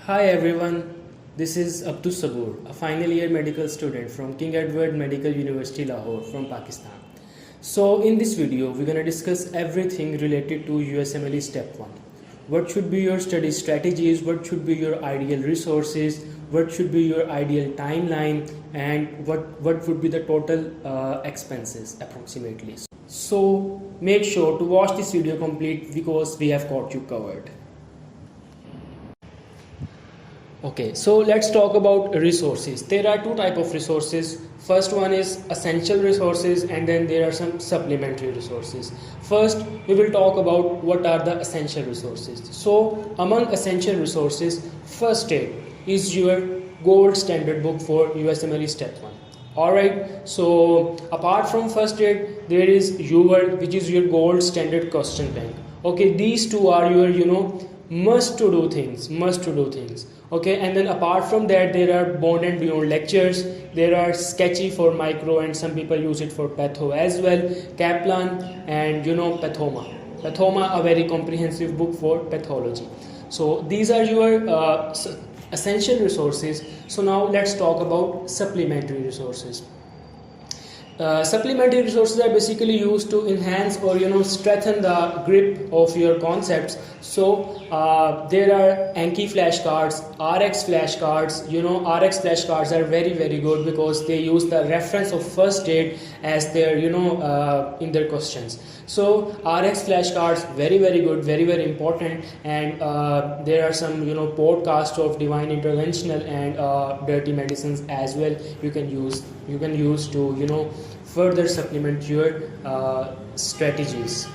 Hi everyone, this is Abdus Saboor, a final year medical student from King Edward Medical University Lahore from Pakistan. So in this video, we're going to discuss everything related to USMLE Step 1. What should be your study strategies, what should be your ideal resources, what should be your ideal timeline, and what would be the total expenses approximately. So make sure to watch this video complete because we have got you covered. Okay, so let's talk about resources. There are two types of resources. First one is essential resources, and then there are some supplementary resources. First, we will talk about what are the essential resources. So among essential resources, first aid is your gold standard book for USMLE Step 1. Alright, so apart from first aid, there is UWorld, which is your gold standard question bank. Okay, these two are your must to do things. Okay, and then apart from that, there are bond and beyond lectures. There are sketchy for micro, and some people use it for patho as well, Kaplan, and pathoma, a very comprehensive book for pathology. So these are your essential resources. So now let's talk about supplementary resources. Supplementary resources are basically used to enhance or strengthen the grip of your concepts. So there are Anki flashcards, RX flashcards. RX flashcards are very good because they use the reference of first aid as their in their questions. So RX flashcards very good, very important, and there are some podcasts of divine interventional and dirty medicines as well. You can use to further supplement your strategies.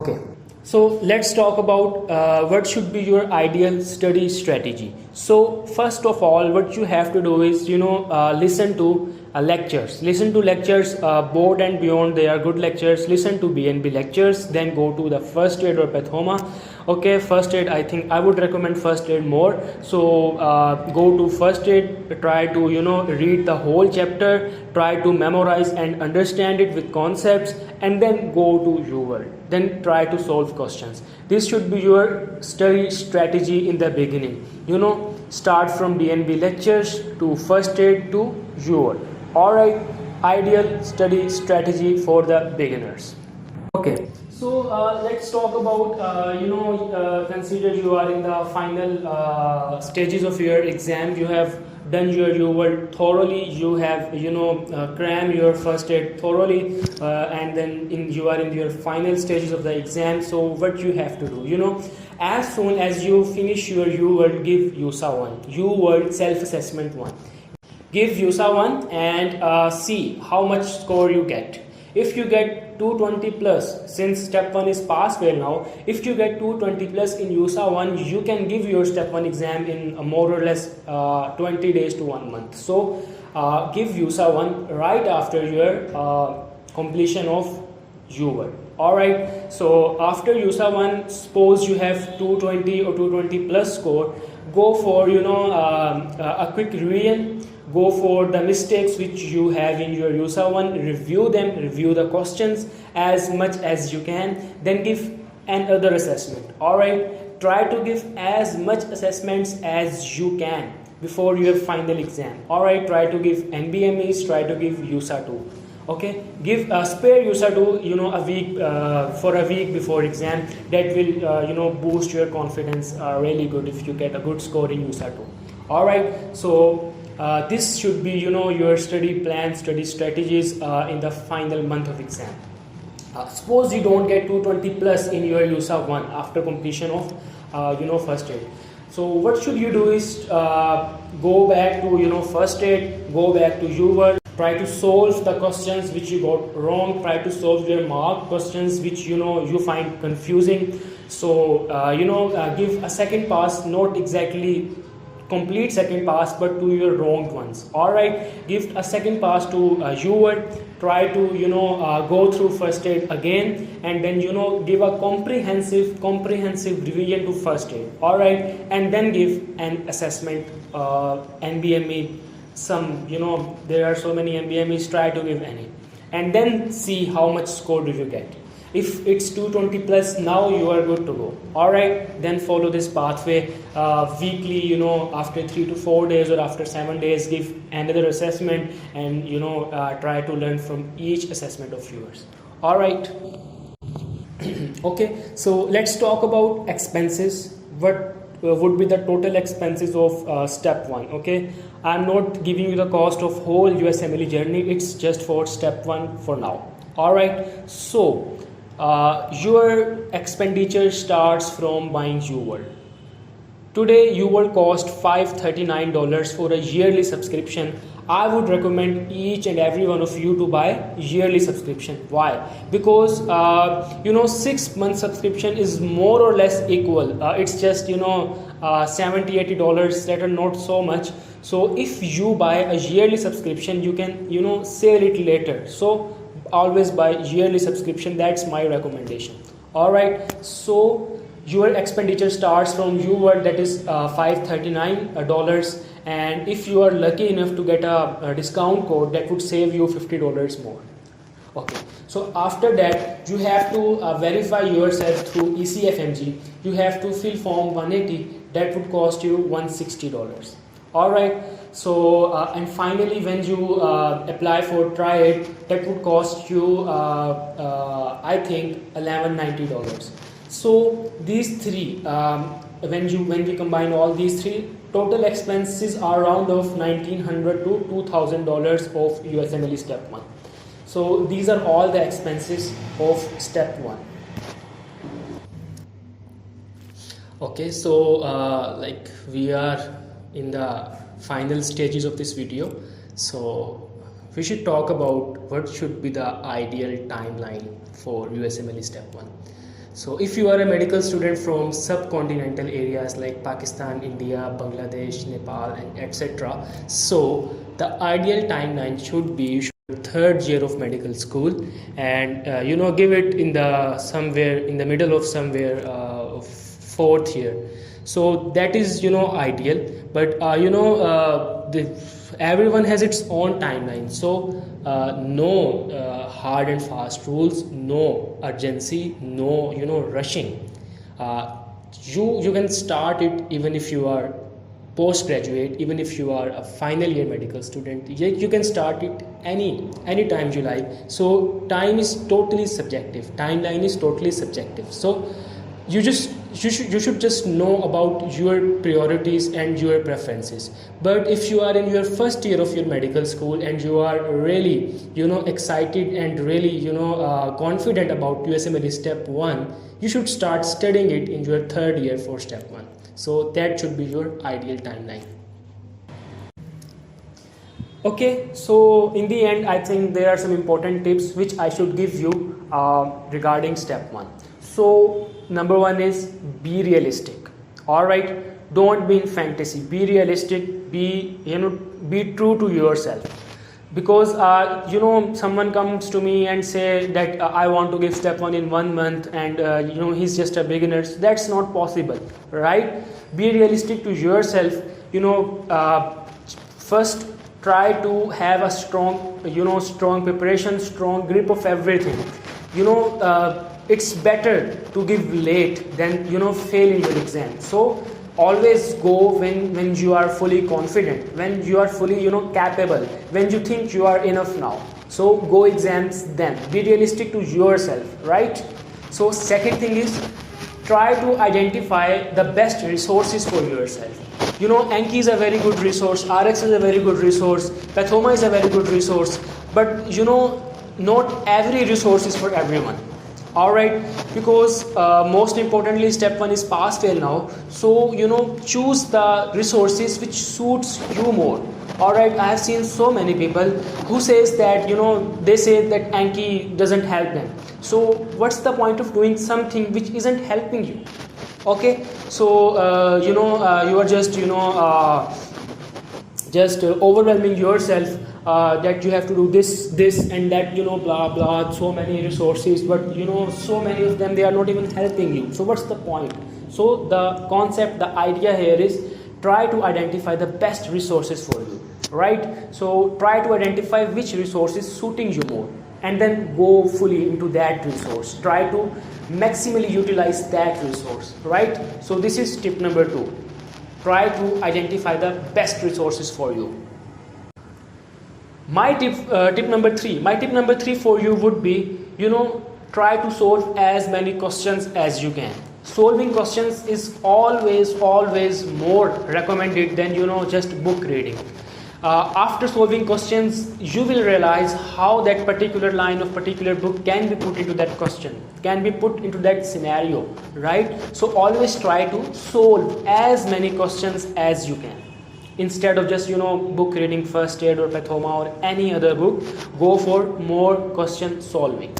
Okay, so let's talk about what should be your ideal study strategy. So first of all, what you have to do is listen to lectures. Listen to lectures, board and beyond. They are good lectures. Listen to BNB lectures. Then go to the first aid or pathoma. Okay, first aid, I think I would recommend first aid more. So go to first aid, try to read the whole chapter, try to memorize and understand it with concepts, and then go to UWorld. Then try to solve questions. This should be your study strategy in the beginning. Start from BNB lectures to first aid to UWorld. Alright, ideal study strategy for the beginners. Okay, so let's talk about consider you are in the final stages of your exam. You have done your UWorld thoroughly. You have crammed your first aid thoroughly, and then you are in your final stages of the exam. So what you have to do, as soon as you finish your UWorld, give USA 1, UWorld self-assessment 1. Give USA 1 and see how much score you get. If you get 220 plus, since step 1 is passed well now, if you get 220 plus in USA 1, you can give your step 1 exam in more or less 20 days to 1 month. So give USA 1 right after your completion of UWorld. Alright, so after USA 1, suppose you have 220 or 220 plus score, go for a quick revision. Go for the mistakes which you have in your USA 1, review them, review the questions as much as you can, then give another assessment. Alright, try to give as much assessments as you can before your final exam. Alright, try to give NBMEs, try to give USA 2. Okay, give spare USA 2 a week for a week before exam. That will boost your confidence really good if you get a good score in USA 2. Alright, so this should be your study plan, study strategies in the final month of exam. Suppose you don't get 220 plus in your USA 1 after completion of first aid. So what should you do is go back to first aid, go back to UWorld, try to solve the questions which you got wrong, try to solve your marked questions which you find confusing. So give a second pass, not exactly complete second pass, but to your wronged ones. Alright, give a second pass to UWorld, try to go through first aid again, and then give a comprehensive revision to first aid. Alright, and then give an assessment, NBME, some there are so many NBMEs, try to give any, and then see how much score do you get. If it's 220 plus, now you are good to go. All right, then follow this pathway weekly. After 3 to 4 days or after 7 days, give another assessment, and try to learn from each assessment of yours. All right. Okay, so let's talk about expenses. What would be the total expenses of step 1? Okay, I'm not giving you the cost of whole USMLE journey, it's just for step 1 for now. All right, so your expenditure starts from buying UWorld. Today UWorld cost $539 for a yearly subscription. I would recommend each and every one of you to buy yearly subscription. Why? Because 6-month subscription is more or less equal. It's just $70-80 that are not so much. So if you buy a yearly subscription, you can sell it later. So always buy yearly subscription. That's my recommendation. All right. So your expenditure starts from UWorld, that is $539, and if you are lucky enough to get a discount code, that would save you $50 more. Okay, so after that you have to verify yourself through ECFMG. You have to fill form 180, that would cost you $160. All right, so and finally when you apply for try it, that would cost you I think $1190. So these three, when we combine all these three, total expenses are around of $1,900 to $2,000 of USMLE step 1. So these are all the expenses of step 1. Okay, so like we are in the final stages of this video, so we should talk about what should be the ideal timeline for USMLE step 1. So if you are a medical student from subcontinental areas like Pakistan, India, Bangladesh, Nepal, and etc., so the ideal timeline should be third year of medical school, and give it in the somewhere in the middle of somewhere fourth year. So that is ideal, but everyone has its own timeline. So no hard and fast rules, no urgency, no rushing. You can start it even if you are postgraduate, even if you are a final year medical student. You can start it any time you like. So time is totally subjective, timeline is totally subjective. So you should just know about your priorities and your preferences. But if you are in your first year of your medical school and you are really excited and really confident about USMLE step 1, you should start studying it in your third year for step 1. So that should be your ideal timeline. Okay, so in the end, I think there are some important tips which I should give you regarding step 1. So number 1 is be realistic. All right, don't be in fantasy, be realistic, be true to yourself. Because someone comes to me and say that I want to give step 1 in 1 month, and he's just a beginner. So that's not possible, right? Be realistic to yourself. First try to have a strong preparation, strong grip of everything. It's better to give late than fail in your exam. So always go when you are fully confident, when you are fully capable, when you think you are enough now. So go exams then. Be realistic to yourself, right? So second thing is, try to identify the best resources for yourself. Anki is a very good resource, RX is a very good resource, Pathoma is a very good resource, but not every resource is for everyone. All right, because most importantly step 1 is pass fail now. So choose the resources which suits you more. All right, I have seen so many people who says that they say that Anki doesn't help them. So what's the point of doing something which isn't helping you? Okay, so you are just overwhelming yourself that you have to do this and that, blah blah, so many resources, but so many of them, they are not even helping you. So what's the point? So the concept, the idea here is, try to identify the best resources for you, right? So try to identify which resource is suiting you more. and then go fully into that resource. Try to maximally utilize that resource, right? So this is tip number 2. Try to identify the best resources for you. My tip number 3 for you would be, try to solve as many questions as you can. Solving questions is always more recommended than just book reading. After solving questions, you will realize how that particular line of particular book can be put into that question, can be put into that scenario, right? So always try to solve as many questions as you can. Instead of just book reading first aid or pathoma or any other book, go for more question solving.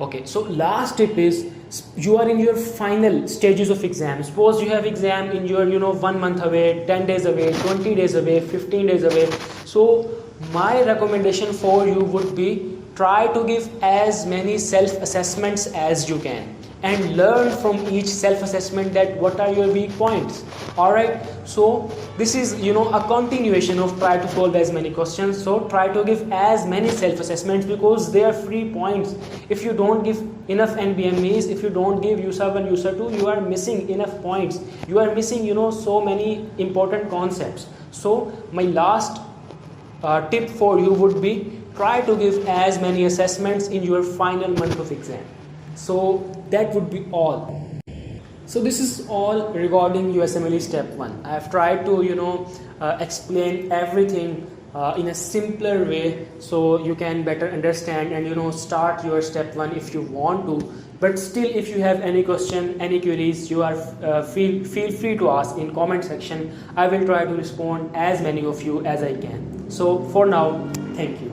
Okay, so last tip is, you are in your final stages of exam. Suppose you have exam in your 1 month away, 10 days away, 20 days away, 15 days away. So my recommendation for you would be, try to give as many self-assessments as you can, and learn from each self-assessment that what are your weak points. Alright, so this is a continuation of try to solve as many questions. So try to give as many self-assessments, because they are free points. If you don't give enough NBMEs, if you don't give USA 1, USA 2, you are missing enough points. You are missing so many important concepts. So my last tip for you would be, try to give as many assessments in your final month of exam. So that would be all. So this is all regarding USMLE step 1. I have tried to explain everything in a simpler way, so you can better understand and start your step 1 if you want to. But still, if you have any question, any queries, you are feel free to ask in comment section. I will try to respond as many of you as I can. So for now, thank you.